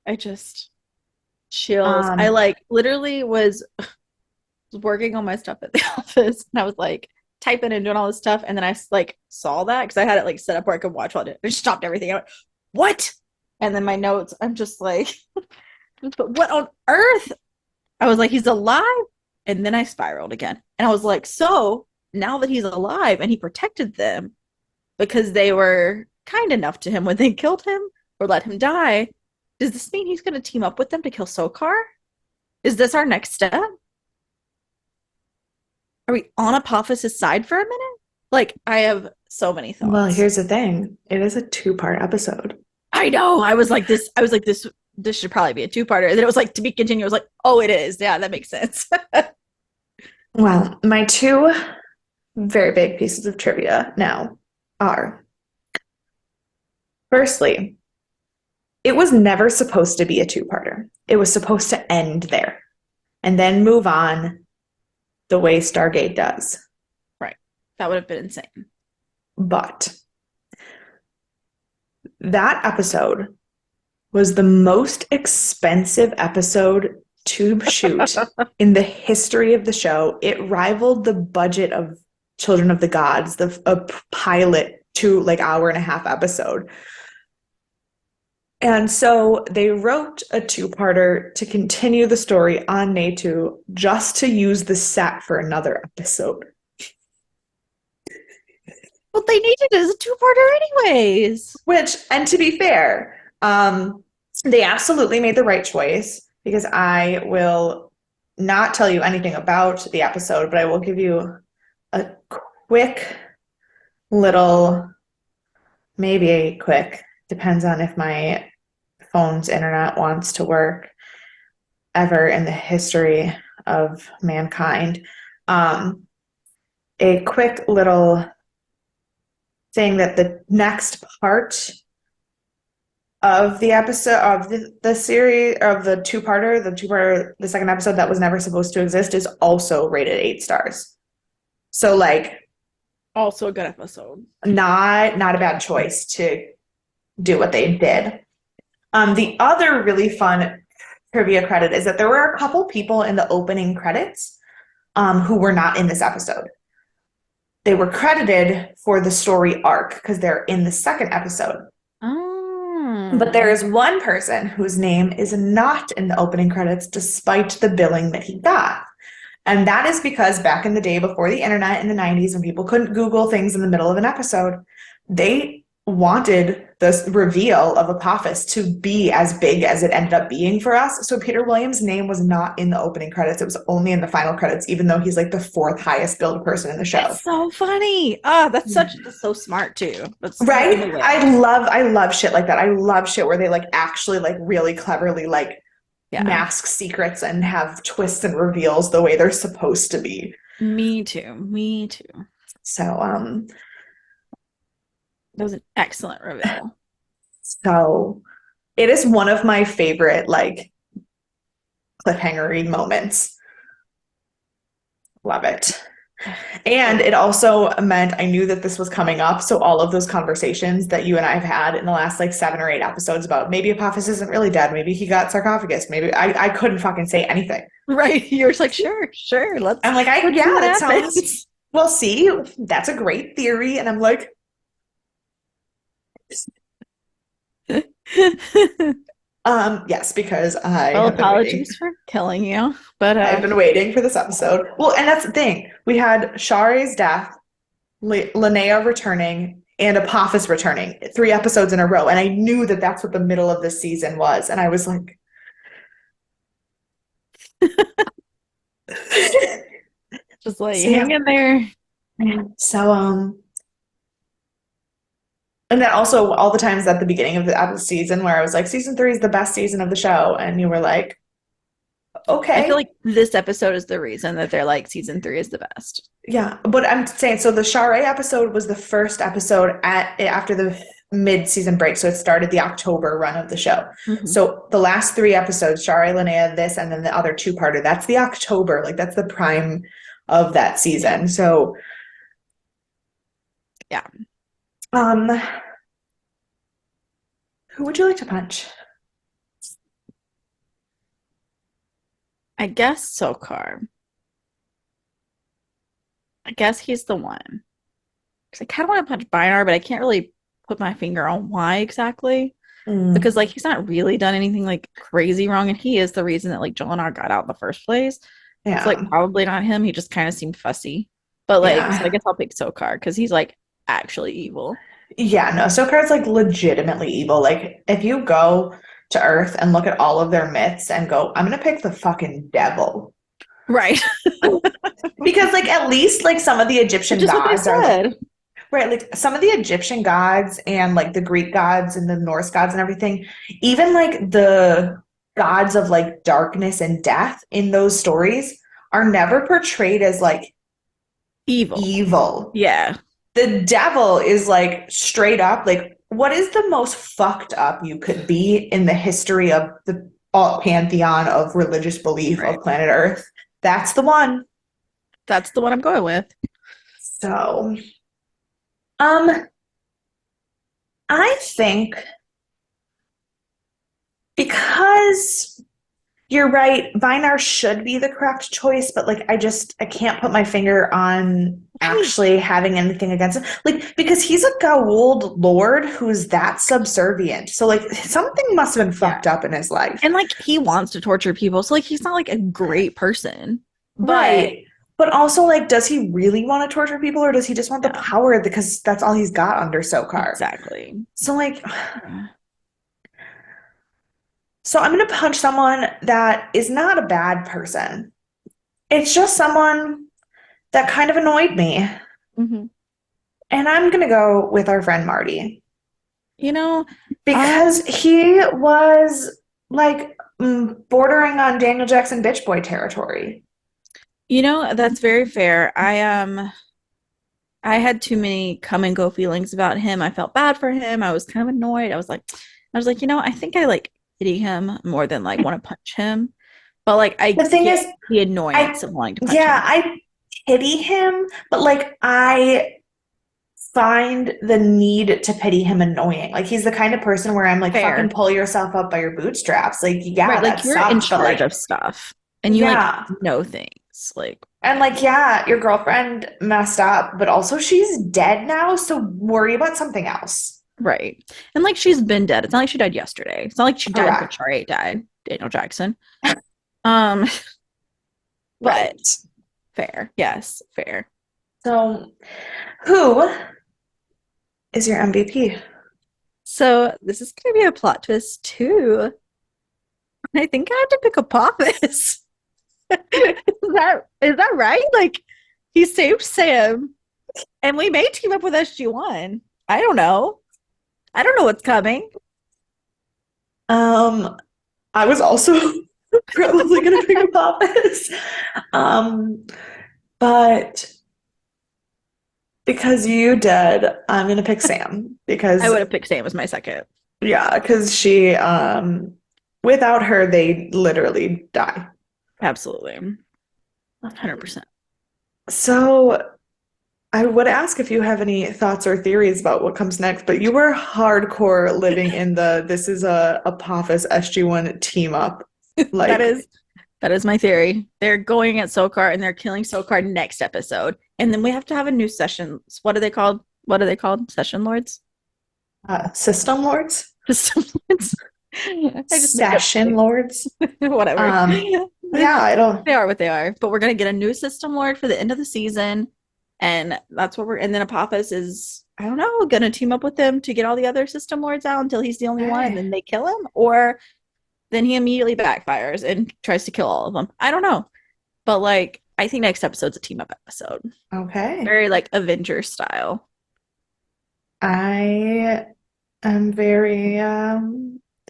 I just chills. I Um, like literally was working on my stuff at the office and I was like typing and doing all this stuff. And then I like saw that because I had it like set up where I could watch while it stopped everything. I went, what? And then my notes, I'm just like, but what on earth? I was like, he's alive. And then I spiraled again. And I was like, so now that he's alive and he protected them because they were kind enough to him when they killed him or let him die, does this mean he's going to team up with them to kill Sokar? Is this our next step? Are we on Apophysis' side for a minute? Like, I have so many well, thoughts. here's the thing. It is a two-part episode. I know. This should probably be a two-parter. And then it was like to be continued. I was like, oh, it is. Yeah, that makes sense. Well, my two very big pieces of trivia now are, firstly, it was never supposed to be a two-parter. It was supposed to end there and then move on the way Stargate does. Right. That would have been insane. But that episode was the most expensive episode to shoot in the history of the show. It rivaled the budget of Children of the Gods, a pilot to like hour and a half episode. And so they wrote a two-parter to continue the story on Natu just to use the set for another episode. Well, they needed it as a two-parter anyways. Which, and to be fair, they absolutely made the right choice because I will not tell you anything about the episode, but I will give you a quick little, maybe a quick, depends on if my phone's internet wants to work ever in the history of mankind. A quick little thing that the next part of the episode of the series of the two-parter, the second episode that was never supposed to exist is also rated 8 stars. So like Also a good episode. not a bad choice to do what they did. The other really fun trivia credit is that there were a couple people in the opening credits who were not in this episode. They were credited for the story arc because they're in the second episode. But there is one person whose name is not in the opening credits despite the billing that he got. And that is because back in the day before the internet in the 90s when people couldn't Google things in the middle of an episode, they wanted this reveal of Apophis to be as big as it ended up being for us. So Peter Williams' name was not in the opening credits. It was only in the final credits, even though he's like the fourth highest billed person in the show. That's so funny. Ah, that's so smart too. That's right? I love shit like that. I love shit where they like actually like really cleverly like mask secrets and have twists and reveals the way they're supposed to be. Me too. So that was an excellent reveal. So it is one of my favorite like cliffhangery moments. Love it. And it also meant I knew that this was coming up. So all of those conversations that you and I have had in the last like 7 or 8 episodes about maybe Apophis isn't really dead. Maybe he got sarcophagus. Maybe I couldn't fucking say anything. Right. You're just like, sure. I'm like, that sounds, well, see, that's a great theory. And I'm like, yes, because apologies for killing you, but I've been waiting for this episode. Well, and that's the thing. We had Share's death Linnea returning and Apophis returning 3 episodes in a row. And I knew that that's what the middle of the season was. And I was like, Just like so yeah. hang in there. So, and then also all the times at the beginning of the season where I was like, season 3 is the best season of the show. And you were like, I feel okay. like this episode is the reason that they're like season 3 is the best. Yeah, but I'm saying so the Share episode was the first episode after the mid-season break, so it started the October run of the show. Mm-hmm. So the last 3 episodes, Share, Linnea, this, and then the other two-parter, that's the October, like that's the prime of that season. Yeah. So Yeah. um who would you like to punch? I guess Sokar. I guess he's the one. Because I kind of want to punch Bynard, but I can't really put my finger on why exactly. Because Mm, like he's not really done anything like crazy wrong, and he is the reason that like Jolinar got out in the first place. So like yeah. probably not him. He just kind of seemed fussy. But like, so I Yeah. guess I'll pick Sokar because he's like actually evil. Yeah, no, Sokar's like legitimately evil. Like if you go to Earth and look at all of their myths and go, I'm gonna pick the fucking devil. Right. Because like at least like some of the Which Egyptian is what they gods are like said. right, like some of the Egyptian gods and like the Greek gods and the Norse gods and everything, even like the gods of like darkness and death in those stories are never portrayed as like Evil. evil. Yeah. The devil is like straight up like what is the most fucked up you could be in the history of the pantheon of religious belief Right. of planet Earth? That's the one. That's the one I'm going with. So, um, I think because you're right, Vinar should be the correct choice, but like I can't put my finger on Right. actually having anything against it. Like because he's a Goa'uld lord who's that subservient. So like something must have been Yeah. fucked up in his life. And like he wants to torture people. So like he's not like a great person. But Right. But also like does he really want to torture people or does he just want the yeah, power because that's all he's got under Sokar? exactly. So like Yeah. so I'm going to punch someone that is not a bad person. It's just someone that kind of annoyed me. Mhm. And I'm going to go with our friend Marty You know, because he was like bordering on Daniel Jackson bitch boy territory. that's very fair. I had too many come and go feelings about him. I felt bad for him. I was kind of annoyed. I was like, I think I like pity him more than like want to punch him. But like I The thing get is, the I, annoyance of wanting to punch yeah, him. I pity him, but like I find the need to pity him annoying. Like he's the kind of person where I'm like, fucking Fair. pull yourself up by your bootstraps. Like, yeah, Right, that like you're in sucks, but charge like, of stuff and you like yeah. know things. Like, And like, yeah, your girlfriend messed up, but also she's dead now, so worry about something else. right. And like she's been dead. It's not like she died yesterday. It's not like she died Correct. before Char 8 died, Daniel Jackson. Um, but Right. fair. Yes, fair. So, who is your MVP? So this is gonna be a plot twist too. I think I have to pick Apophis. Is that right? Like he saved Sam and we may team up with SG-1. I don't know. I don't know what's coming. Um, I was also probably gonna pick a Office. Um, but because you did, I'm gonna pick Sam I because would have picked Sam as my second. yeah, because she without her they literally die. Absolutely. 100%. So I would ask if you have any thoughts or theories about what comes next, but you were hardcore living in the this is a Apophis SG-1 team up. That Like is that is my theory. They're going at Sokar and they're killing Sokar next episode. And then we have to have a new session. What are they called? What are they called? Session lords? system lords, System lords. I just made up session lords. whatever. Yeah, I don't. They are what they are. But we're gonna get a new system lord for the end of the season. And that's what and then Apophis is, I don't know, gonna team up with them to get all the other system lords out until he's the only one and Okay. then they kill him, or then he immediately backfires and tries to kill all of them. I don't know. But like I think next episode's a team up episode. Okay. Very like Avengers style. I am very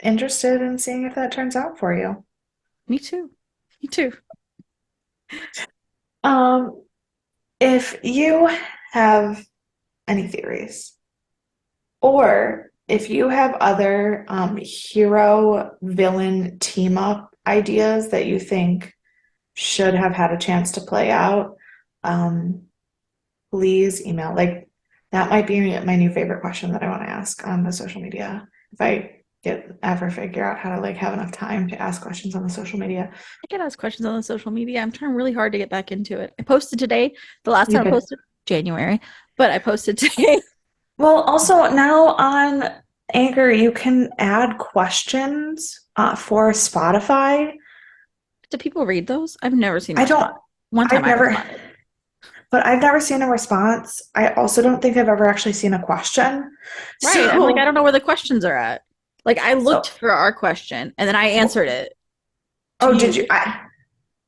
interested in seeing if that turns out for you. Me too. Me too. Um, if you have any theories, or if you have other hero villain team up ideas that you think should have had a chance to play out, um, please email. Like that might be my new favorite question that I want to ask on the social media. If I ever figure out how to like have enough time to ask questions on the social media, I get asked questions on the social media. I'm trying really hard to get back into it. I posted today. The last you time I could. posted January, but I posted today. Well, also now on Anchor, you can add questions for Spotify. Do people read those? I've never seen a I don't, response. One time I've I never, responded. but I've never seen a response. I also don't think I've ever actually seen a question. Right. I'm like, I So, don't know where the questions are at. Like I looked so, for our question and then I answered it to oh, did you? you.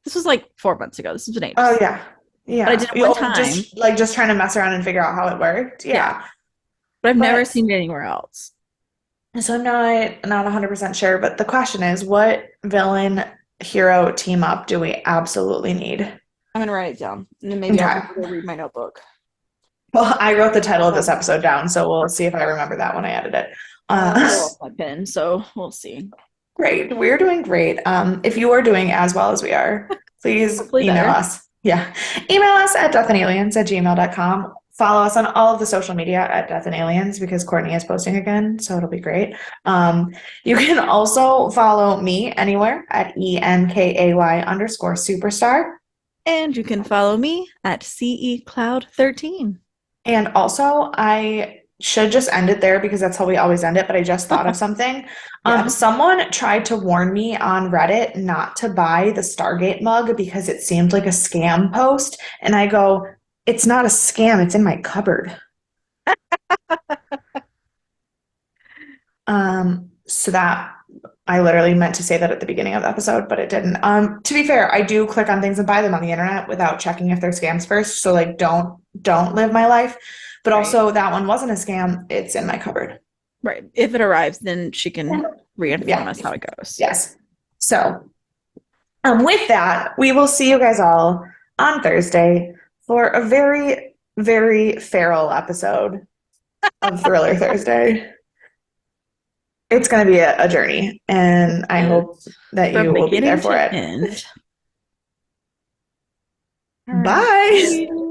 This was like 4 months ago. This has been Oh, ages. yeah. But I Yeah. did it one You'll time. just trying to mess around and figure out how it worked. Yeah. Yeah. But I've never But seen it anywhere else. so I'm not 100% sure, but the question is, what villain hero team up do we absolutely need? I'm gonna write it down. And then maybe I'll Okay. have to go read my notebook. Well, I wrote the title of this Um, episode down, so we'll see if I remember that when I edit it. I Uh, also lost my pen, so we'll see. great. We're doing great. If you are doing as well as we are, please Hopefully email better. us. Yeah. Email us at deathandaliens@gmail.com. Follow us on all of the social media at Death and Aliens because Courtney is posting again, so it'll be great. You can also follow me anywhere at ENKAY_superstar. And you can follow me at CE Cloud 13. And also, I should just end it there because that's how we always end it, but I just thought of something. Yeah. Someone tried to warn me on Reddit not to buy the Stargate mug because it seemed like a scam post. And I go, it's not a scam, it's in my cupboard. So that I literally meant to say that at the beginning of the episode, but it didn't. To be fair, I do click on things and buy them on the internet without checking if they're scams first. So like don't live my life. But Right. also that one wasn't a scam. It's in my cupboard. Right. If it arrives, then she can reinform Yeah. us how it goes. Yes. So with that, we will see you guys all on Thursday for a very, very feral episode of Thriller Thursday. It's going to be a journey, and I hope that From you will be there beginning for to it. end. All right. Bye. See you.